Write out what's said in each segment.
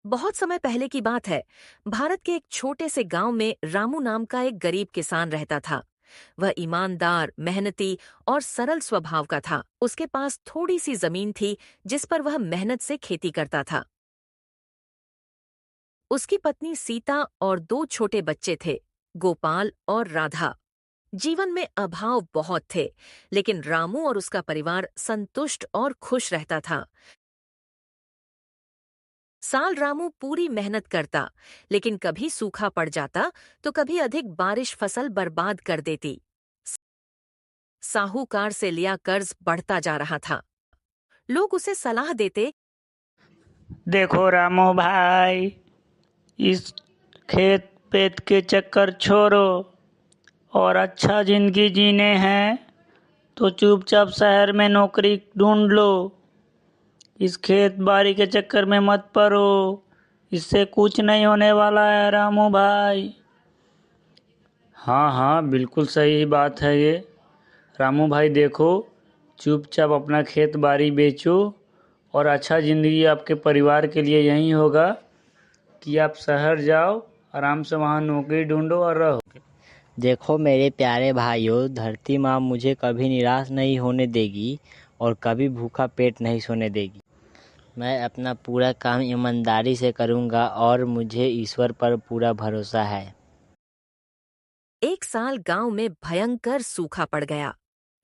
बहुत समय पहले की बात है। भारत के एक छोटे से गांव में रामू नाम का एक गरीब किसान रहता था। वह ईमानदार, मेहनती और सरल स्वभाव का था। उसके पास थोड़ी सी जमीन थी जिस पर वह मेहनत से खेती करता था। उसकी पत्नी सीता और दो छोटे बच्चे थे, गोपाल और राधा। जीवन में अभाव बहुत थे, लेकिन रामू और उसका परिवार संतुष्ट और खुश रहता था। साल रामू पूरी मेहनत करता, लेकिन कभी सूखा पड़ जाता तो कभी अधिक बारिश फसल बर्बाद कर देती। साहूकार से लिया कर्ज बढ़ता जा रहा था। लोग उसे सलाह देते। देखो रामू भाई, इस खेत पेत के चक्कर छोड़ो और अच्छा जिंदगी जीने हैं तो चुपचाप शहर में नौकरी ढूंढ लो। इस खेत बाड़ी के चक्कर में मत पड़ो। इससे कुछ नहीं होने वाला है रामू भाई। हाँ हाँ, बिल्कुल सही बात है ये। रामू भाई देखो, चुपचाप अपना खेत बाड़ी बेचो और अच्छा ज़िंदगी आपके परिवार के लिए यही होगा कि आप शहर जाओ, आराम से वहाँ नौकरी ढूंढो और रहो। देखो मेरे प्यारे भाइयों, धरती माँ मुझे कभी निराश नहीं होने देगी और कभी भूखा पेट नहीं सोने देगी। मैं अपना पूरा काम ईमानदारी से करूँगा और मुझे ईश्वर पर पूरा भरोसा है। एक साल गांव में भयंकर सूखा पड़ गया।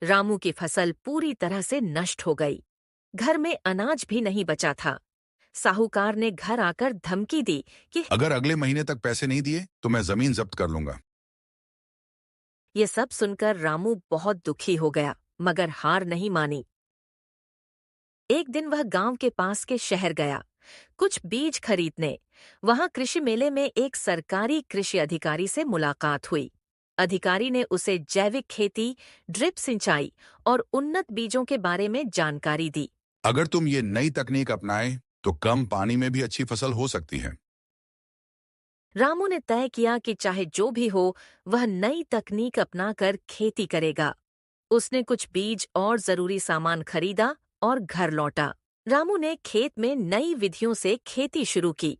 रामू की फसल पूरी तरह से नष्ट हो गई। घर में अनाज भी नहीं बचा था। साहूकार ने घर आकर धमकी दी कि अगर अगले महीने तक पैसे नहीं दिए तो मैं जमीन जब्त कर लूंगा। ये सब सुनकर रामू बहुत दुखी हो गया, मगर हार नहीं मानी। एक दिन वह गांव के पास के शहर गया, कुछ बीज खरीदने। वहां कृषि मेले में एक सरकारी कृषि अधिकारी से मुलाकात हुई। अधिकारी ने उसे जैविक खेती, ड्रिप सिंचाई और उन्नत बीजों के बारे में जानकारी दी। अगर तुम ये नई तकनीक अपनाए तो कम पानी में भी अच्छी फसल हो सकती है। रामू ने तय किया कि चाहे जो भी हो, वह नई तकनीक अपनाकर खेती करेगा। उसने कुछ बीज और जरूरी सामान खरीदा और घर लौटा। रामू ने खेत में नई विधियों से खेती शुरू की।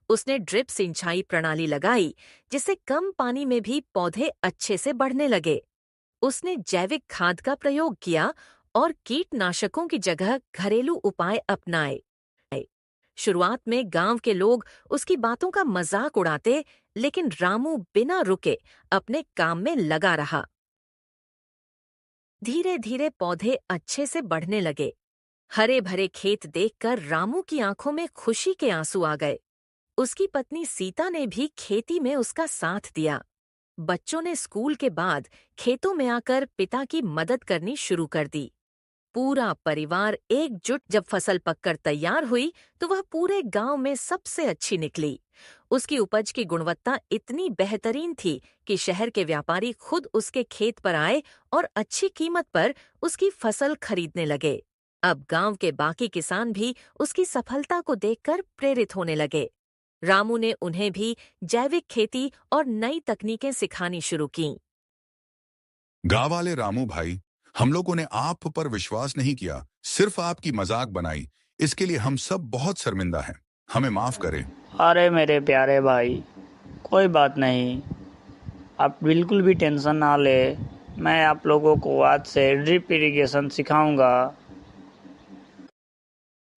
उसने ड्रिप सिंचाई प्रणाली लगाई, जिससे कम पानी में भी पौधे अच्छे से बढ़ने लगे। उसने जैविक खाद का प्रयोग किया और कीटनाशकों की जगह घरेलू उपाय अपनाए। शुरुआत में गांव के लोग उसकी बातों का मजाक उड़ाते, लेकिन रामू बिना रुके अपने काम में लगा रहा। धीरे धीरे पौधे अच्छे से बढ़ने लगे। हरे भरे खेत देखकर रामू की आंखों में खुशी के आंसू आ गए। उसकी पत्नी सीता ने भी खेती में उसका साथ दिया। बच्चों ने स्कूल के बाद खेतों में आकर पिता की मदद करनी शुरू कर दी। पूरा परिवार एकजुट जब फसल पककर तैयार हुई तो वह पूरे गांव में सबसे अच्छी निकली। उसकी उपज की गुणवत्ता इतनी बेहतरीन थी कि शहर के व्यापारी खुद उसके खेत पर आए और अच्छी कीमत पर उसकी फसल खरीदने लगे। अब गांव के बाकी किसान भी उसकी सफलता को देखकर प्रेरित होने लगे। रामू ने उन्हें भी जैविक खेती और नई तकनीकें सिखानी शुरू कीं। गांव वाले रामू भाई, हम लोगों ने आप पर विश्वास नहीं किया, सिर्फ आपकी मजाक बनाई। इसके लिए हम सब बहुत शर्मिंदा हैं। हमें माफ करें। अरे मेरे प्यारे भाई, कोई बात नहीं। आप बिल्कुल भी टेंशन ना ले। मैं आप लोगों को आज से ड्रिप इरिगेशन सिखाऊंगा।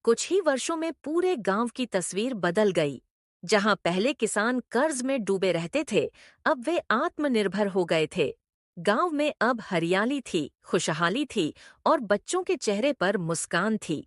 कुछ ही वर्षों में पूरे गांव की तस्वीर बदल गई। जहां पहले किसान कर्ज में डूबे रहते थे, अब वे आत्मनिर्भर हो गए थे। गांव में अब हरियाली थी, खुशहाली थी और बच्चों के चेहरे पर मुस्कान थी।